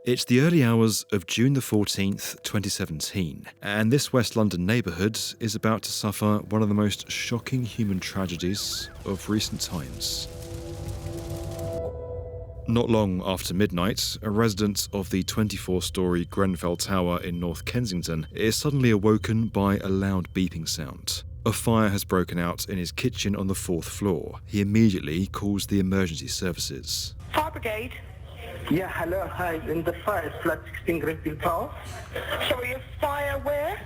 It's the early hours of June the 14th, 2017, and this West London neighbourhood is about to suffer one of the most shocking human tragedies of recent times. Not long after midnight, a resident of the 24-storey Grenfell Tower in North Kensington is suddenly awoken by a loud beeping sound. A fire has broken out in his kitchen on the 4th floor. He immediately calls the emergency services. Fire brigade. Yeah, hello, hi, in the fire, flat 16 Grenfell Tower. Sorry, a fire where?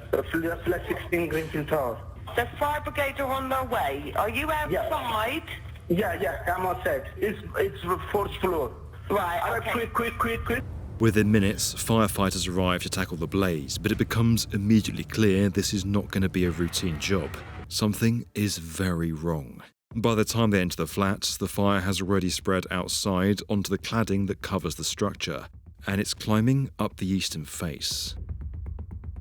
Flat 16 Grenfell Tower. The fire brigade are on their way. Are you outside? Yeah, I'm outside. It's 4th floor. Right, okay. Quick. Within minutes, firefighters arrive to tackle the blaze, but it becomes immediately clear this is not going to be a routine job. Something is very wrong. By the time they enter the flat, the fire has already spread outside onto the cladding that covers the structure, and it's climbing up the eastern face.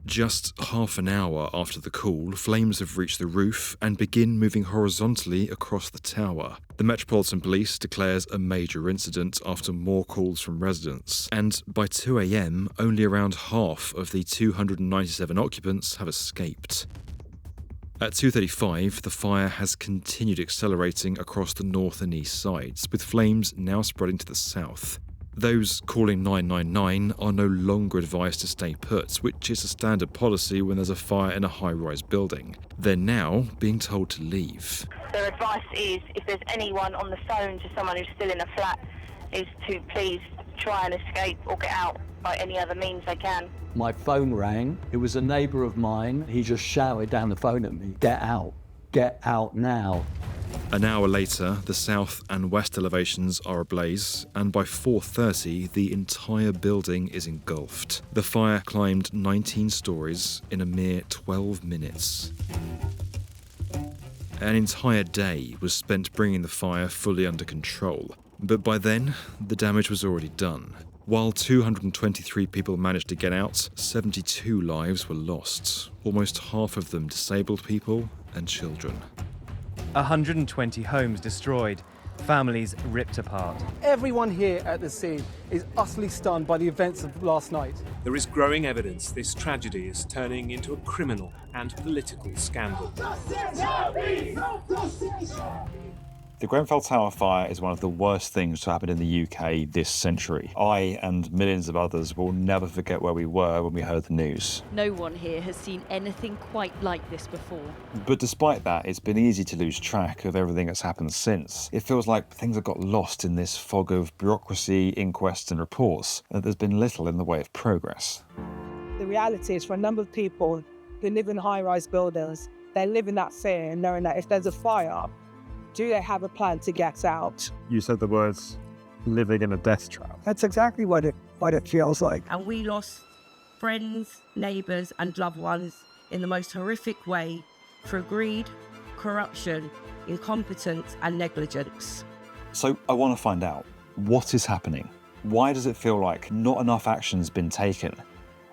Just half an hour after the call, flames have reached the roof and begin moving horizontally across the tower. The Metropolitan Police declares a major incident after more calls from residents, and by 2 a.m, only around half of the 297 occupants have escaped. At 2:35, the fire has continued accelerating across the north and east sides, with flames now spreading to the south. Those calling 999 are no longer advised to stay put, which is a standard policy when there's a fire in a high-rise building. They're now being told to leave. Their advice is, if there's anyone on the phone to someone who's still in a flat, is to please try and escape or get out by any other means they can. My phone rang. It was a neighbour of mine. He just shouted down the phone at me, "Get out. Get out now." An hour later, the south and west elevations are ablaze, and by 4:30, the entire building is engulfed. The fire climbed 19 stories in a mere 12 minutes. An entire day was spent bringing the fire fully under control, but by then, the damage was already done. While 223 people managed to get out, 72 lives were lost, almost half of them disabled people and children. 120 homes destroyed, families ripped apart. Everyone here at the scene is utterly stunned by the events of last night. There is growing evidence this tragedy is turning into a criminal and political scandal. The Grenfell Tower fire is one of the worst things to happen in the UK this century. I and millions of others will never forget where we were when we heard the news. No one here has seen anything quite like this before. But despite that, it's been easy to lose track of everything that's happened since. It feels like things have got lost in this fog of bureaucracy, inquests and reports, and there's been little in the way of progress. The reality is, for a number of people who live in high-rise buildings, they live in that fear, knowing that if there's a fire, do they have a plan to get out? You said the words, living in a death trap. That's exactly what it feels like. And we lost friends, neighbours and loved ones in the most horrific way through greed, corruption, incompetence and negligence. So I want to find out, what is happening? Why does it feel like not enough action's been taken?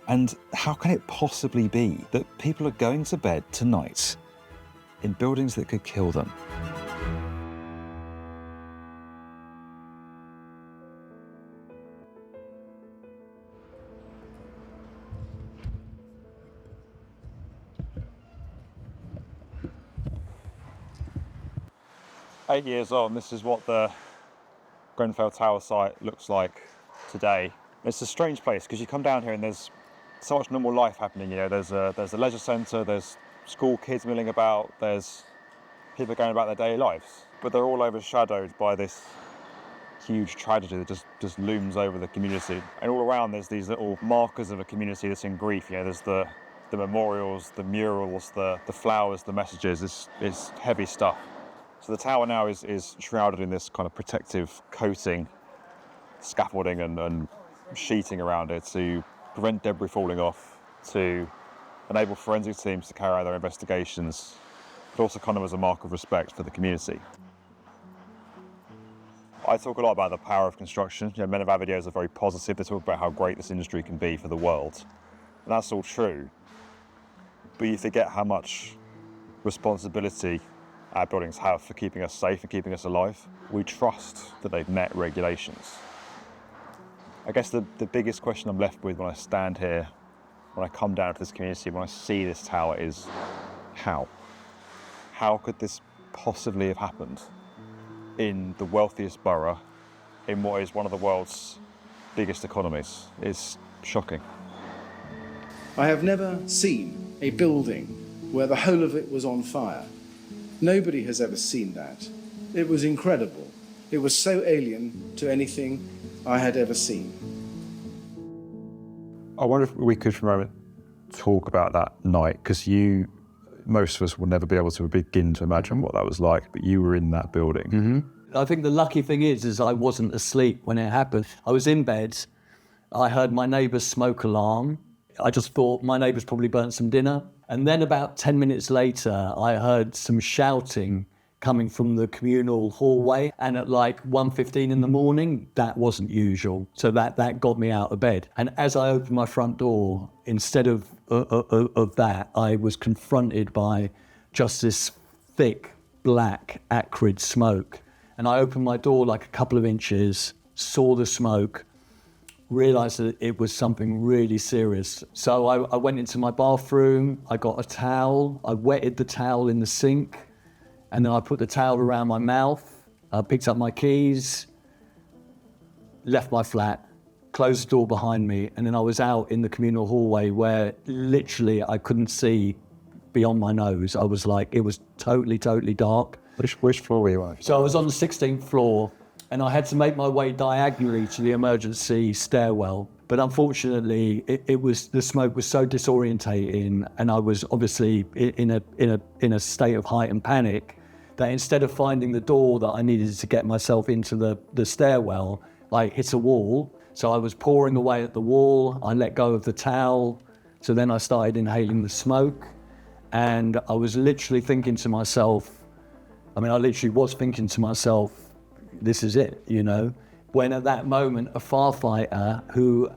And how can it possibly be that people are going to bed tonight in buildings that could kill them? "8 years on, this is what the Grenfell Tower site looks like today. It's a strange place because you come down here and there's so much normal life happening. You know, there's a leisure centre, there's school kids milling about, there's people going about their daily lives, but they're all overshadowed by this huge tragedy that just looms over the community. And all around there's these little markers of a community that's in grief. You know, there's the memorials, the murals, the flowers, the messages. It's heavy stuff. So the tower now is shrouded in this kind of protective coating, scaffolding and sheeting around it to prevent debris falling off, to enable forensic teams to carry out their investigations, but also kind of as a mark of respect for the community. I talk a lot about the power of construction. You know, many of our videos are very positive. They talk about how great this industry can be for the world. And that's all true. But you forget how much responsibility our buildings have for keeping us safe and keeping us alive. We trust that they've met regulations. I guess the biggest question I'm left with when I stand here, when I come down to this community, when I see this tower is how? How could this possibly have happened in the wealthiest borough, in what is one of the world's biggest economies? It's shocking. I have never seen a building where the whole of it was on fire. Nobody has ever seen that. It was incredible. It was so alien to anything I had ever seen. I wonder if we could for a moment talk about that night, because most of us will never be able to begin to imagine what that was like, but you were in that building. Mm-hmm. I think the lucky thing is I wasn't asleep when it happened. I was in bed. I heard my neighbour's smoke alarm. I just thought my neighbour's probably burnt some dinner. And then about 10 minutes later, I heard some shouting coming from the communal hallway. And at like 1:15 in the morning, that wasn't usual. So that got me out of bed. And as I opened my front door, instead of that, I was confronted by just this thick, black, acrid smoke. And I opened my door like a couple of inches, saw the smoke, realised that it was something really serious. So I went into my bathroom, I got a towel, I wetted the towel in the sink, and then I put the towel around my mouth, I picked up my keys, left my flat, closed the door behind me, and then I was out in the communal hallway where literally I couldn't see beyond my nose. I was like, it was totally dark. Which floor were you on? So I was on the 16th floor, and I had to make my way diagonally to the emergency stairwell. But unfortunately, the smoke was so disorientating, and I was obviously in a state of heightened panic, that instead of finding the door that I needed to get myself into the stairwell, I hit a wall. So I was pouring away at the wall. I let go of the towel. So then I started inhaling the smoke, and I was literally thinking to myself, this is it, you know? When at that moment, a firefighter who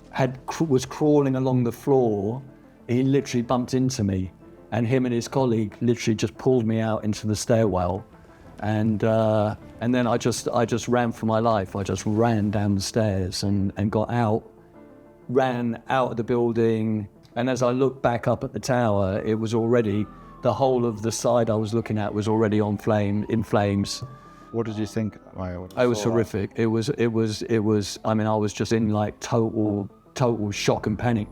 was crawling along the floor, he literally bumped into me, and him and his colleague literally just pulled me out into the stairwell. And then I just ran for my life. I just ran down the stairs and got out, ran out of the building. And as I looked back up at the tower, it was already, the whole of the side I was looking at was already in flames. What did you think? It was horrific. It was, I mean, I was just in like total shock and panic.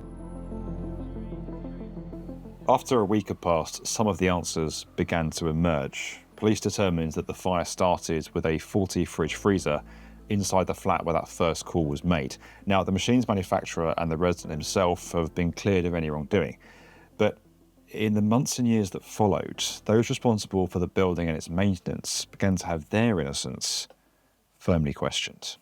After a week had passed, some of the answers began to emerge. Police determined that the fire started with a faulty fridge freezer inside the flat where that first call was made. Now, the machine's manufacturer and the resident himself have been cleared of any wrongdoing. But in the months and years that followed, those responsible for the building and its maintenance began to have their innocence firmly questioned.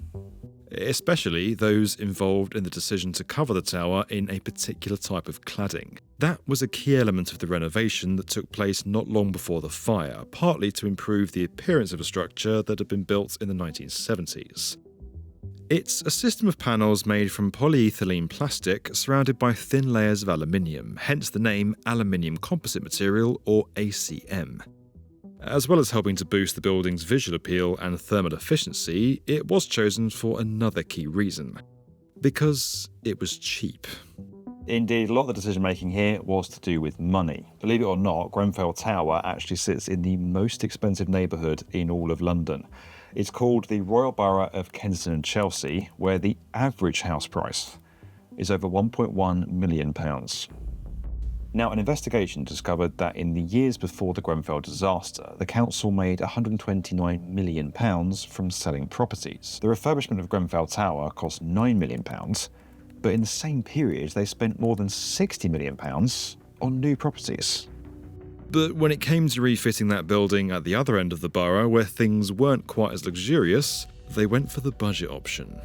Especially those involved in the decision to cover the tower in a particular type of cladding. That was a key element of the renovation that took place not long before the fire, partly to improve the appearance of a structure that had been built in the 1970s. It's a system of panels made from polyethylene plastic surrounded by thin layers of aluminium, hence the name Aluminium Composite Material, or ACM. As well as helping to boost the building's visual appeal and thermal efficiency, it was chosen for another key reason. Because it was cheap. Indeed, a lot of the decision-making here was to do with money. Believe it or not, Grenfell Tower actually sits in the most expensive neighbourhood in all of London. It's called the Royal Borough of Kensington and Chelsea, where the average house price is over £1.1 million. Now, an investigation discovered that in the years before the Grenfell disaster, the council made £129 million from selling properties. The refurbishment of Grenfell Tower cost £9 million, but in the same period, they spent more than £60 million on new properties. But when it came to refitting that building at the other end of the borough, where things weren't quite as luxurious, they went for the budget option.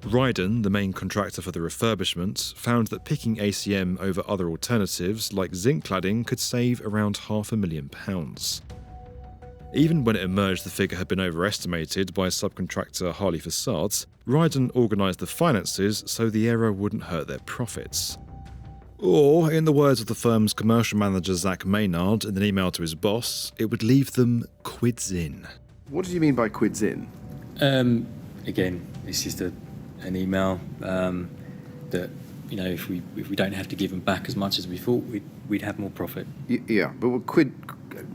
Rydon, the main contractor for the refurbishment, found that picking ACM over other alternatives like zinc cladding could save around £500,000. Even when it emerged the figure had been overestimated by subcontractor Harley Facades, Rydon organised the finances so the error wouldn't hurt their profits. Or, in the words of the firm's commercial manager Zach Maynard in an email to his boss, it would leave them quids in. What did you mean by quids in? Again, it's just a an email that, you know, if we don't have to give them back as much as we thought, we'd have more profit. Yeah, but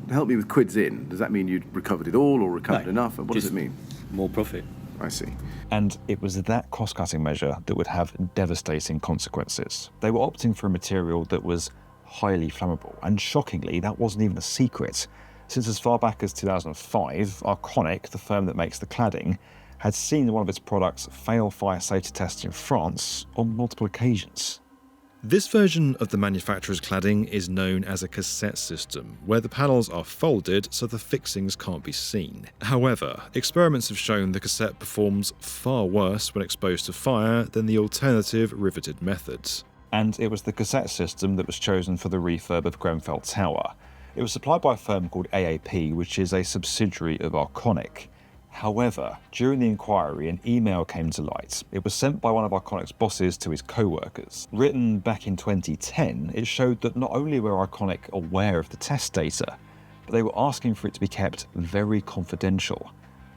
help me with quids in. Does that mean you'd recovered it all or recovered enough? What does it mean? More profit. I see. And it was that cost-cutting measure that would have devastating consequences. They were opting for a material that was highly flammable, and shockingly, that wasn't even a secret. Since as far back as 2005, Arconic, the firm that makes the cladding, had seen one of its products fail fire safety tests in France on multiple occasions. This version of the manufacturer's cladding is known as a cassette system, where the panels are folded so the fixings can't be seen. However, experiments have shown the cassette performs far worse when exposed to fire than the alternative riveted methods. And it was the cassette system that was chosen for the refurb of Grenfell Tower. It was supplied by a firm called AAP, which is a subsidiary of Arconic. However, during the inquiry, an email came to light. It was sent by one of Arconic's bosses to his co-workers. Written back in 2010, it showed that not only were Arconic aware of the test data, but they were asking for it to be kept very confidential.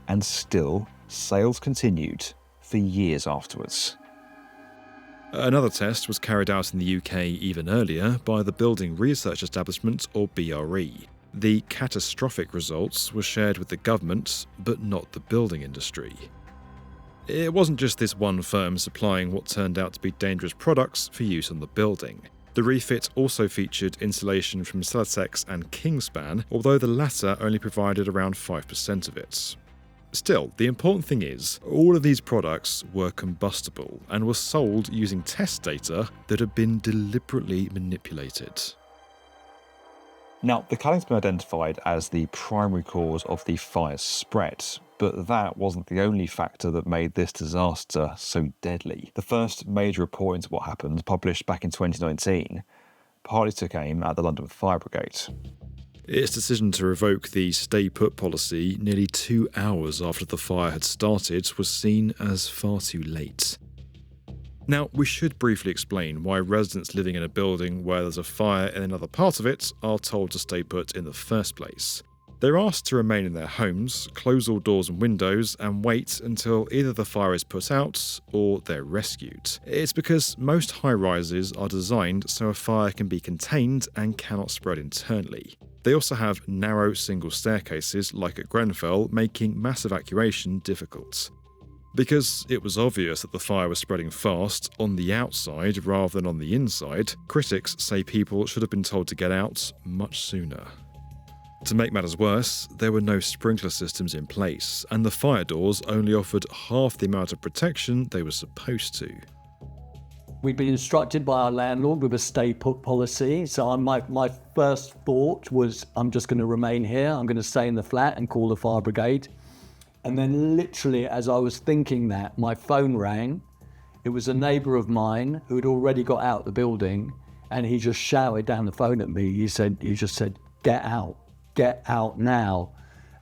And still, sales continued for years afterwards. Another test was carried out in the UK even earlier by the Building Research Establishment, or BRE. The catastrophic results were shared with the government, but not the building industry. It wasn't just this one firm supplying what turned out to be dangerous products for use on the building. The refit also featured insulation from Celotex and Kingspan, although the latter only provided around 5% of it. Still, the important thing is, all of these products were combustible and were sold using test data that had been deliberately manipulated. Now, the cladding's been identified as the primary cause of the fire's spread, but that wasn't the only factor that made this disaster so deadly. The first major report into what happened, published back in 2019, partly took aim at the London Fire Brigade. Its decision to revoke the stay-put policy nearly 2 hours after the fire had started was seen as far too late. Now, we should briefly explain why residents living in a building where there's a fire in another part of it are told to stay put in the first place. They're asked to remain in their homes, close all doors and windows, and wait until either the fire is put out or they're rescued. It's because most high-rises are designed so a fire can be contained and cannot spread internally. They also have narrow single staircases, like at Grenfell, making mass evacuation difficult. Because it was obvious that the fire was spreading fast on the outside rather than on the inside, critics say people should have been told to get out much sooner. To make matters worse, there were no sprinkler systems in place, and the fire doors only offered half the amount of protection they were supposed to. We'd been instructed by our landlord with a stay-put policy, so my first thought was, I'm just going to remain here, I'm going to stay in the flat and call the fire brigade. And then literally, as I was thinking that, my phone rang. It was a neighbour of mine who had already got out the building, and he just shouted down the phone at me. He just said, get out now.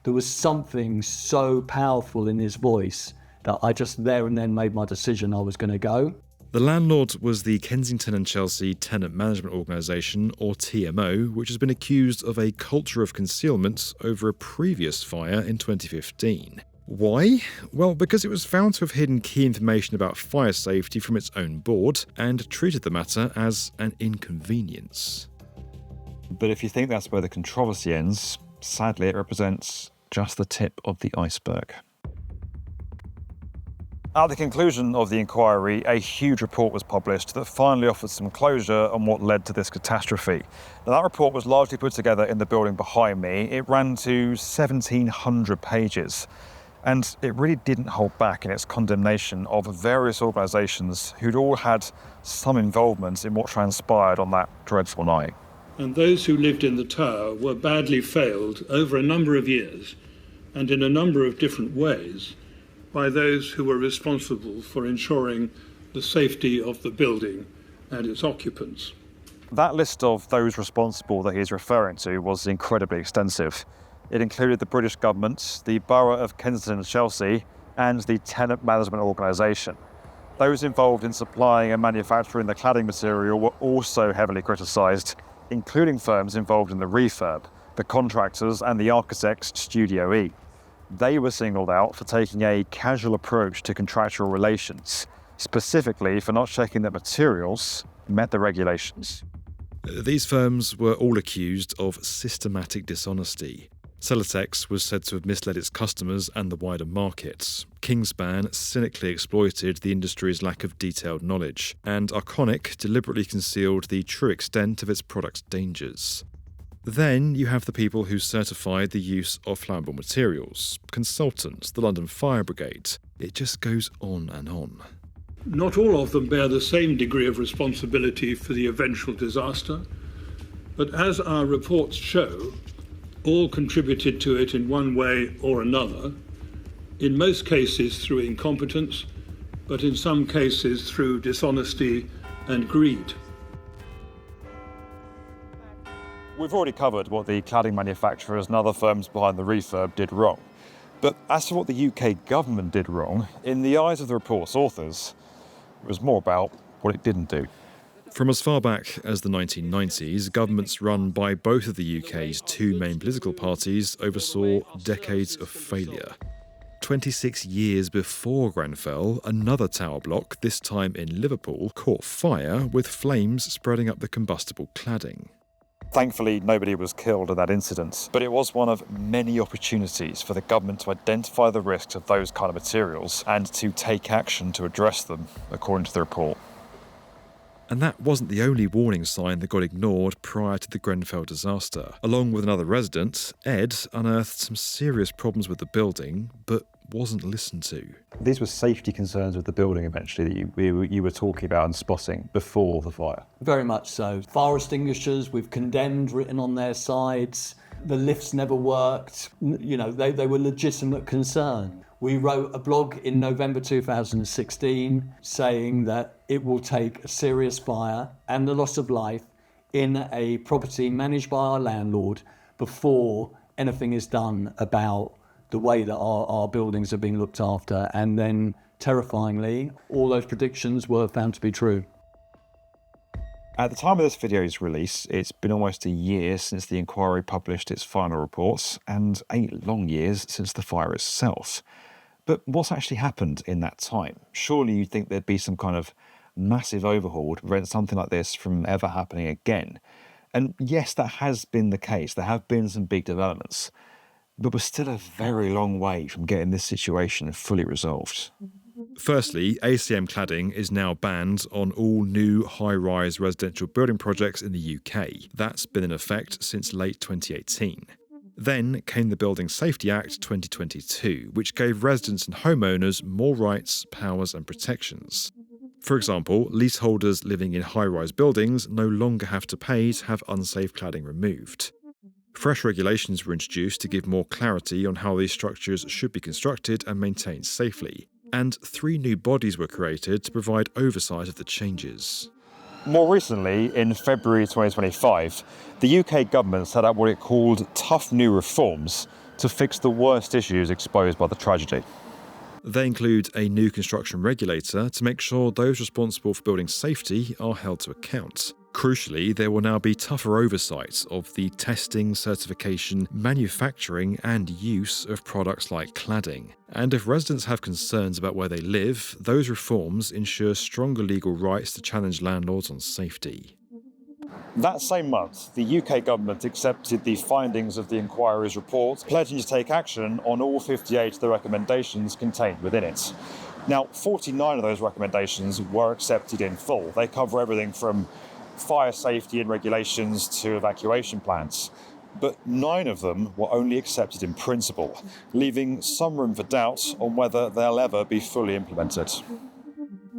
There was something so powerful in his voice that I just there and then made my decision I was going to go. The landlord was the Kensington and Chelsea Tenant Management Organisation, or TMO, which has been accused of a culture of concealment over a previous fire in 2015. Why? Well, because it was found to have hidden key information about fire safety from its own board and treated the matter as an inconvenience. But if you think that's where the controversy ends, sadly it represents just the tip of the iceberg. At the conclusion of the inquiry, a huge report was published that finally offered some closure on what led to this catastrophe. Now, that report was largely put together in the building behind me. It ran to 1,700 pages, and it really didn't hold back in its condemnation of various organisations who'd all had some involvement in what transpired on that dreadful night. And those who lived in the tower were badly failed over a number of years and in a number of different ways by those who were responsible for ensuring the safety of the building and its occupants. That list of those responsible that he's referring to was incredibly extensive. It included the British government, the Borough of Kensington and Chelsea, and the Tenant Management Organisation. Those involved in supplying and manufacturing the cladding material were also heavily criticised, including firms involved in the refurb, the contractors and the architects Studio E. They were singled out for taking a casual approach to contractual relations, specifically for not checking that materials met the regulations. These firms were all accused of systematic dishonesty. Celotex was said to have misled its customers and the wider market. Kingspan cynically exploited the industry's lack of detailed knowledge, and Arconic deliberately concealed the true extent of its product's dangers. Then you have the people who certified the use of flammable materials, consultants, the London Fire Brigade. It just goes on and on. Not all of them bear the same degree of responsibility for the eventual disaster, but as our reports show, all contributed to it in one way or another, in most cases through incompetence, but in some cases through dishonesty and greed. We've already covered what the cladding manufacturers and other firms behind the refurb did wrong. But as for what the UK government did wrong, in the eyes of the report's authors, it was more about what it didn't do. From as far back as the 1990s, governments run by both of the UK's two main political parties oversaw decades of failure. 26 years before Grenfell, another tower block, this time in Liverpool, caught fire with flames spreading up the combustible cladding. Thankfully, nobody was killed in that incident, but it was one of many opportunities for the government to identify the risks of those kind of materials and to take action to address them, according to the report. And that wasn't the only warning sign that got ignored prior to the Grenfell disaster. Along with another resident, Ed unearthed some serious problems with the building, but wasn't listened to. These were safety concerns with the building eventually that you were talking about and spotting before the fire? Very much so. Fire extinguishers with condemned written on their sides. The lifts never worked. You know, they were legitimate concern. We wrote a blog in November 2016 saying that it will take a serious fire and the loss of life in a property managed by our landlord before anything is done about the way that our buildings are being looked after. And then, terrifyingly, all those predictions were found to be true. At the time of this video's release, it's been almost a year since the inquiry published its final reports, and 8 long years since the fire itself. But what's actually happened in that time? Surely you'd think there'd be some kind of massive overhaul to prevent something like this from ever happening again. And yes, that has been the case. There have been some big developments. But we're still a very long way from getting this situation fully resolved. Firstly, ACM cladding is now banned on all new high-rise residential building projects in the UK. That's been in effect since late 2018. Then came the Building Safety Act 2022, which gave residents and homeowners more rights, powers and protections. For example, leaseholders living in high-rise buildings no longer have to pay to have unsafe cladding removed. Fresh regulations were introduced to give more clarity on how these structures should be constructed and maintained safely, and 3 new bodies were created to provide oversight of the changes. More recently, in February 2025, the UK government set up what it called tough new reforms to fix the worst issues exposed by the tragedy. They include a new construction regulator to make sure those responsible for building safety are held to account. Crucially, there will now be tougher oversight of the testing, certification, manufacturing and use of products like cladding. And if residents have concerns about where they live, those reforms ensure stronger legal rights to challenge landlords on safety. That same month, the UK government accepted the findings of the inquiry's report, pledging to take action on all 58 of the recommendations contained within it. Now, 49 of those recommendations were accepted in full. They cover everything from fire safety and regulations to evacuation plans. But 9 of them were only accepted in principle, leaving some room for doubt on whether they'll ever be fully implemented.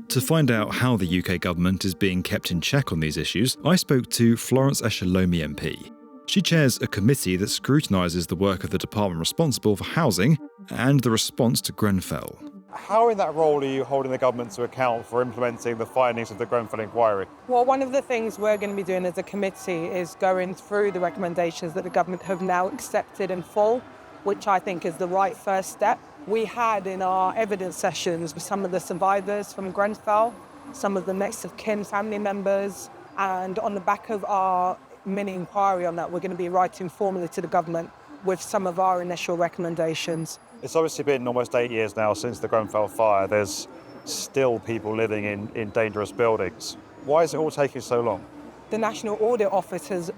To find out how the UK government is being kept in check on these issues, I spoke to Florence Eshelomi MP. She chairs a committee that scrutinises the work of the department responsible for housing and the response to Grenfell. How in that role are you holding the government to account for implementing the findings of the Grenfell inquiry? Well, one of the things we're going to be doing as a committee is going through the recommendations that the government have now accepted in full, which I think is the right first step. We had in our evidence sessions with some of the survivors from Grenfell, some of the next of kin family members, and on the back of our mini inquiry on that, we're going to be writing formally to the government with some of our initial recommendations. It's obviously been almost 8 years now since the Grenfell fire. There's still people living in dangerous buildings. Why is it all taking so long? The National Audit Office has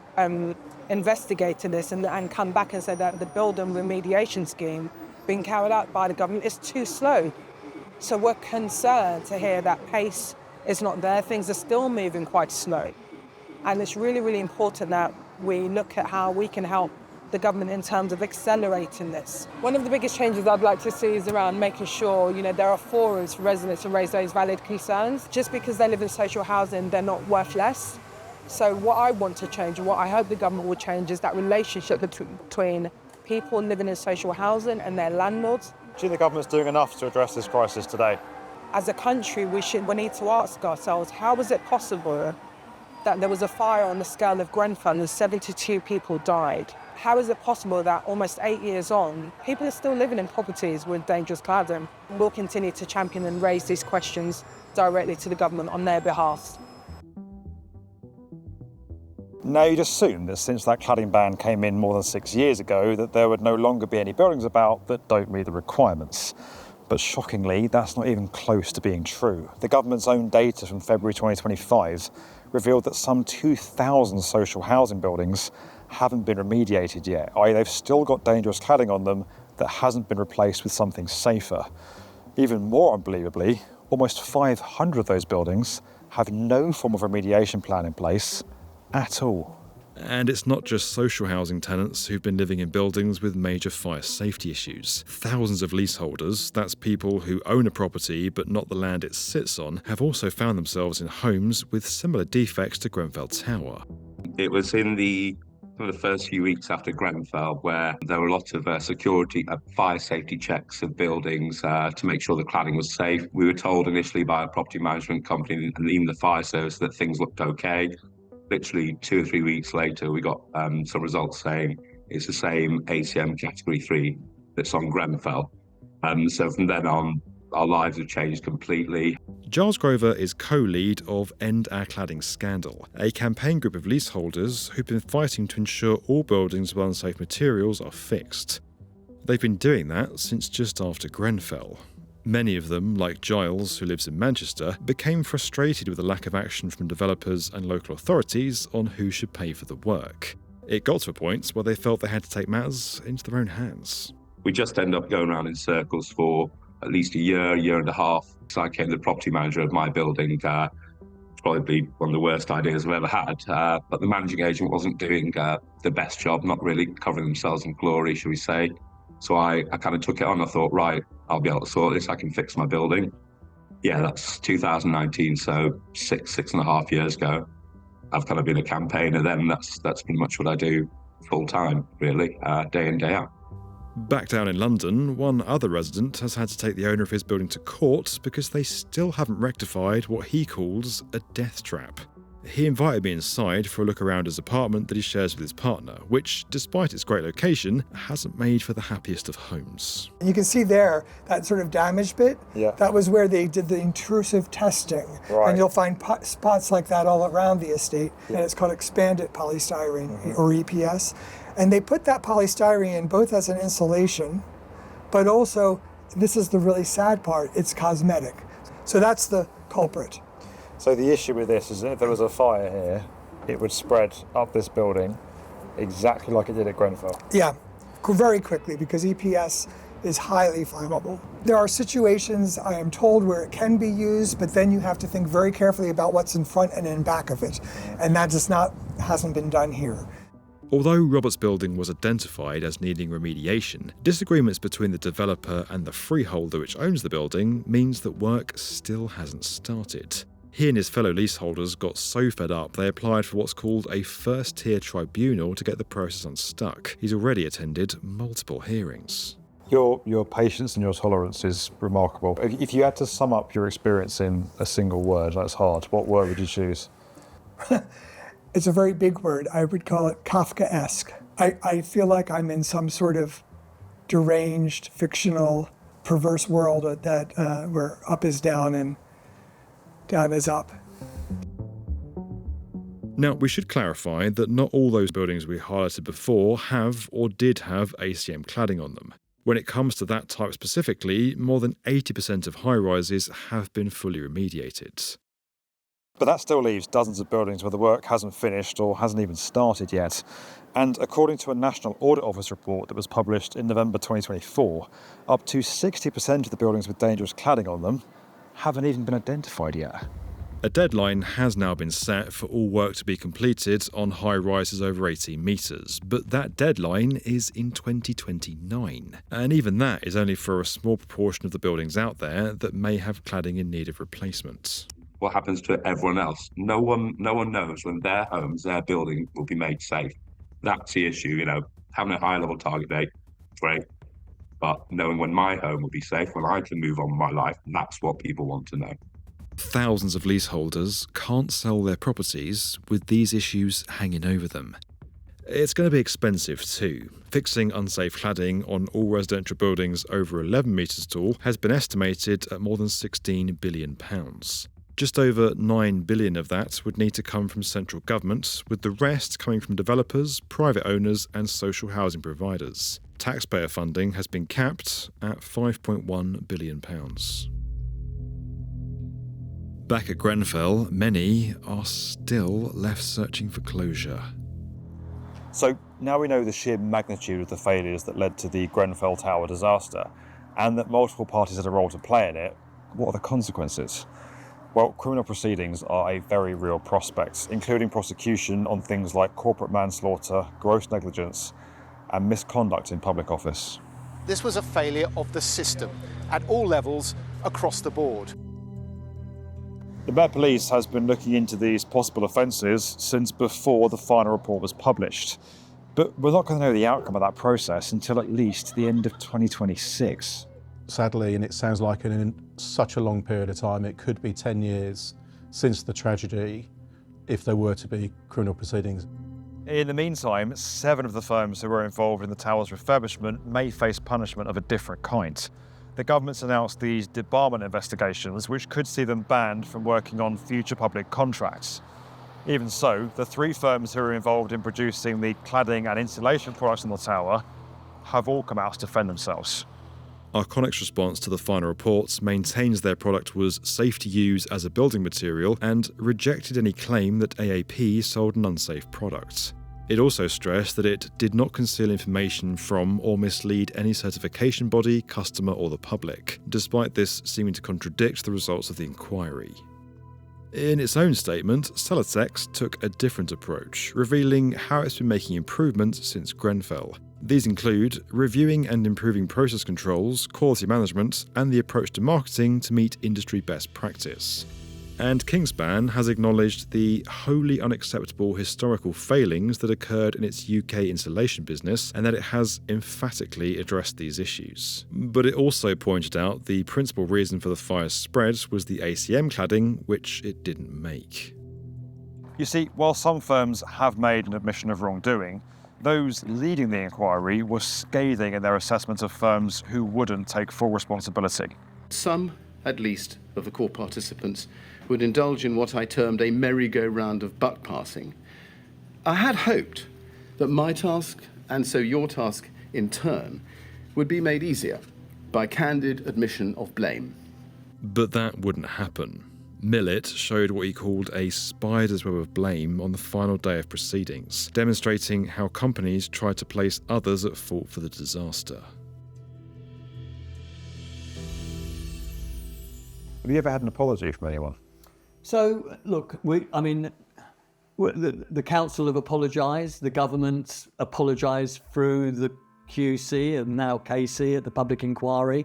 investigated this and come back and said that the building remediation scheme being carried out by the government is too slow. So we're concerned to hear that pace is not there. Things are still moving quite slow. And it's really, really important that we look at how we can help the government in terms of accelerating this. One of the biggest changes I'd like to see is around making sure, there are forums for residents to raise those valid concerns. Just because they live in social housing, they're not worth less. So what I want to change and what I hope the government will change is that relationship between people living in social housing and their landlords. Do you think the government's doing enough to address this crisis today? As a country, we need to ask ourselves, how is it possible that there was a fire on the scale of Grenfell and 72 people died? How is it possible that almost 8 years on, people are still living in properties with dangerous cladding? We'll continue to champion and raise these questions directly to the government on their behalf. Now, you'd assume that since that cladding ban came in more than 6 years ago, that there would no longer be any buildings about that don't meet the requirements. But shockingly, that's not even close to being true. The government's own data from February 2025 revealed that some 2,000 social housing buildings haven't been remediated yet, i.e. they've still got dangerous cladding on them that hasn't been replaced with something safer. Even more unbelievably, almost 500 of those buildings have no form of remediation plan in place at all. And it's not just social housing tenants who've been living in buildings with major fire safety issues. Thousands of leaseholders, that's people who own a property but not the land it sits on, have also found themselves in homes with similar defects to Grenfell Tower. It was in the first few weeks after Grenfell where there were a lot of fire safety checks of buildings to make sure the cladding was safe. We were told initially by a property management company and even the fire service that things looked okay. Literally 2 or 3 weeks later, we got some results saying it's the same ACM Category 3 that's on Grenfell. So from then on, our lives have changed completely. Giles Grover is co-lead of End Our Cladding Scandal, a campaign group of leaseholders who've been fighting to ensure all buildings with unsafe materials are fixed. They've been doing that since just after Grenfell. Many of them, like Giles, who lives in Manchester, became frustrated with the lack of action from developers and local authorities on who should pay for the work. It got to a point where they felt they had to take matters into their own hands. We just end up going around in circles for at least a year and a half. So I became the property manager of my building. Probably one of the worst ideas I've ever had. But the managing agent wasn't doing the best job, not really covering themselves in glory, shall we say. So I kind of took it on. I thought, right, I'll be able to sort this. I can fix my building. Yeah, that's 2019, so six and a half years ago. I've kind of been a campaigner then. That's pretty much what I do full time, really, day in, day out. Back down in London, one other resident has had to take the owner of his building to court because they still haven't rectified what he calls a death trap. He invited me inside for a look around his apartment that he shares with his partner, which, despite its great location, hasn't made for the happiest of homes. You can see there, that sort of damaged bit, that was where they did the intrusive testing. Right. And you'll find spots like that all around the estate, and it's called expanded polystyrene, or EPS. And they put that polystyrene in both as an insulation, but also, this is the really sad part, it's cosmetic. So that's the culprit. So the issue with this is that if there was a fire here, it would spread up this building exactly like it did at Grenfell. Yeah, very quickly, because EPS is highly flammable. There are situations, I am told, where it can be used, but then you have to think very carefully about what's in front and in back of it. And that hasn't been done here. Although Robert's building was identified as needing remediation, disagreements between the developer and the freeholder which owns the building means that work still hasn't started. He and his fellow leaseholders got so fed up they applied for what's called a first-tier tribunal to get the process unstuck. He's already attended multiple hearings. Your patience and your tolerance is remarkable. If you had to sum up your experience in a single word, that's hard, what word would you choose? It's a very big word. I would call it Kafkaesque. I feel like I'm in some sort of deranged, fictional, perverse world that where up is down and down is up. Now, we should clarify that not all those buildings we highlighted before have or did have ACM cladding on them. When it comes to that type specifically, more than 80% of high-rises have been fully remediated. But that still leaves dozens of buildings where the work hasn't finished or hasn't even started yet. And according to a National Audit Office report that was published in November 2024, up to 60% of the buildings with dangerous cladding on them haven't even been identified yet. A deadline has now been set for all work to be completed on high-rises over 18 metres, but that deadline is in 2029. And even that is only for a small proportion of the buildings out there that may have cladding in need of replacement. What happens to everyone else? No one knows when their homes, their building will be made safe. That's the issue, having a high level target date, great. But knowing when my home will be safe, when I can move on with my life, that's what people want to know. Thousands of leaseholders can't sell their properties with these issues hanging over them. It's going to be expensive too. Fixing unsafe cladding on all residential buildings over 11 metres tall has been estimated at more than £16 billion. Just over 9 billion of that would need to come from central government, with the rest coming from developers, private owners and social housing providers. Taxpayer funding has been capped at £5.1 billion. Back at Grenfell, many are still left searching for closure. So now we know the sheer magnitude of the failures that led to the Grenfell Tower disaster, and that multiple parties had a role to play in it. What are the consequences? Well, criminal proceedings are a very real prospect, including prosecution on things like corporate manslaughter, gross negligence, and misconduct in public office. This was a failure of the system at all levels across the board. The Met Police has been looking into these possible offences since before the final report was published. But we're not going to know the outcome of that process until at least the end of 2026. Sadly, and it sounds like in such a long period of time, it could be 10 years since the tragedy if there were to be criminal proceedings. In the meantime, 7 of the firms who were involved in the tower's refurbishment may face punishment of a different kind. The government's announced these debarment investigations, which could see them banned from working on future public contracts. Even so, the 3 firms who are involved in producing the cladding and insulation products on the tower have all come out to defend themselves. Arconic's response to the final reports maintains their product was safe to use as a building material and rejected any claim that AAP sold an unsafe product. It also stressed that it did not conceal information from or mislead any certification body, customer or the public, despite this seeming to contradict the results of the inquiry. In its own statement, Celotex took a different approach, revealing how it's been making improvements since Grenfell. These include reviewing and improving process controls, quality management, and the approach to marketing to meet industry best practice. And Kingspan has acknowledged the wholly unacceptable historical failings that occurred in its UK insulation business and that it has emphatically addressed these issues. But it also pointed out the principal reason for the fire's spread was the ACM cladding, which it didn't make. You see, while some firms have made an admission of wrongdoing, those leading the inquiry were scathing in their assessment of firms who wouldn't take full responsibility. Some, at least, of the core participants would indulge in what I termed a merry-go-round of buck passing. I had hoped that my task, and so your task in turn, would be made easier by candid admission of blame. But that wouldn't happen. Millett showed what he called a spider's web of blame on the final day of proceedings, demonstrating how companies tried to place others at fault for the disaster. Have you ever had an apology from anyone? So, look, the council have apologised, the government apologised through the QC and now KC at the public inquiry.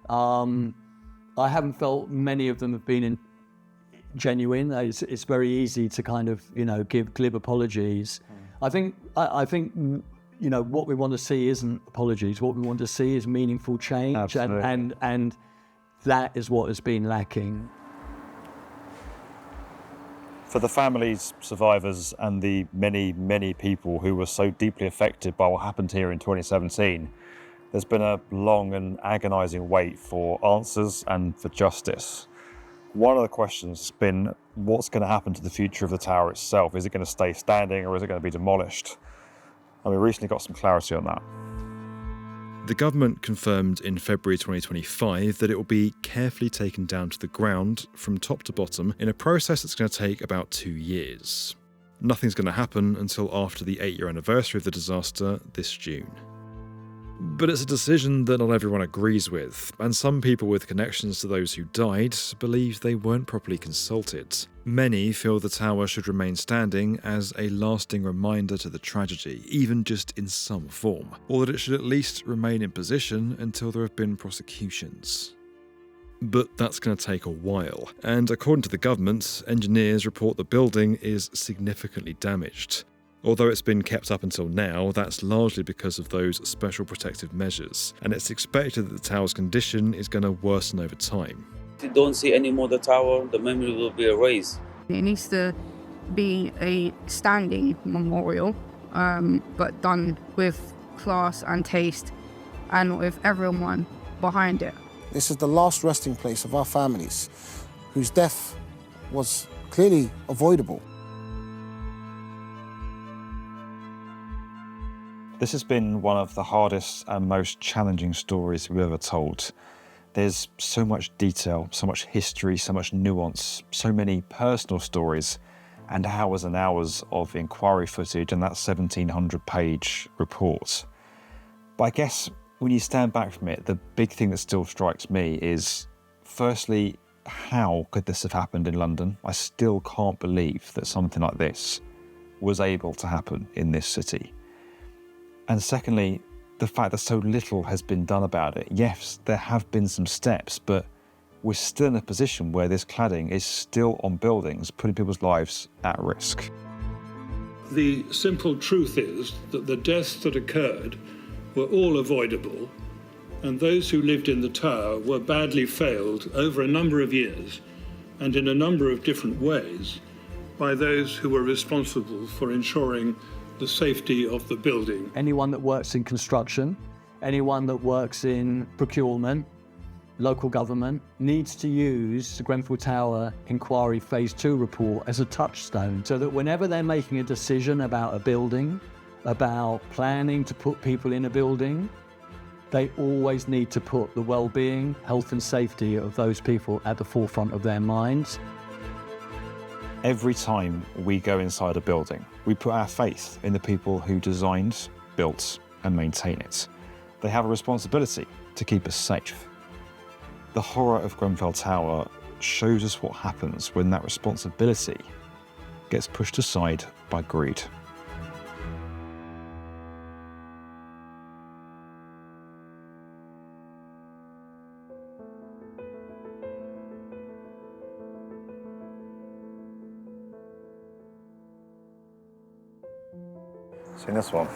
I haven't felt many of them have been genuine. It's very easy to kind of, give glib apologies. I think, what we want to see isn't apologies. What we want to see is meaningful change, and that is what has been lacking. For the families, survivors, and the many, many people who were so deeply affected by what happened here in 2017, there's been a long and agonising wait for answers and for justice. One of the questions has been, what's going to happen to the future of the tower itself? Is it going to stay standing or is it going to be demolished? And we recently got some clarity on that. The government confirmed in February 2025 that it will be carefully taken down to the ground from top to bottom in a process that's going to take about 2 years. Nothing's going to happen until after the 8-year anniversary of the disaster this June. But it's a decision that not everyone agrees with, and some people with connections to those who died believe they weren't properly consulted. Many feel the tower should remain standing as a lasting reminder to the tragedy, even just in some form, or that it should at least remain in position until there have been prosecutions. But that's going to take a while, and according to the government, engineers report the building is significantly damaged. Although it's been kept up until now, that's largely because of those special protective measures, and it's expected that the tower's condition is going to worsen over time. If you don't see any more the tower, the memory will be erased. It needs to be a standing memorial, but done with class and taste, and with everyone behind it. This is the last resting place of our families, whose death was clearly avoidable. This has been one of the hardest and most challenging stories we've ever told. There's so much detail, so much history, so much nuance, so many personal stories, and hours of inquiry footage and that 1,700-page report. But I guess when you stand back from it, the big thing that still strikes me is, firstly, how could this have happened in London? I still can't believe that something like this was able to happen in this city. And secondly, the fact that so little has been done about it. Yes, there have been some steps, but we're still in a position where this cladding is still on buildings, putting people's lives at risk. The simple truth is that the deaths that occurred were all avoidable, and those who lived in the tower were badly failed over a number of years and in a number of different ways by those who were responsible for ensuring the safety of the building. Anyone that works in construction, anyone that works in procurement, local government, needs to use the Grenfell Tower Inquiry Phase 2 report as a touchstone, so that whenever they're making a decision about a building, about planning to put people in a building, they always need to put the well-being, health and safety of those people at the forefront of their minds. Every time we go inside a building, we put our faith in the people who designed, built, and maintain it. They have a responsibility to keep us safe. The horror of Grenfell Tower shows us what happens when that responsibility gets pushed aside by greed. Seen this one?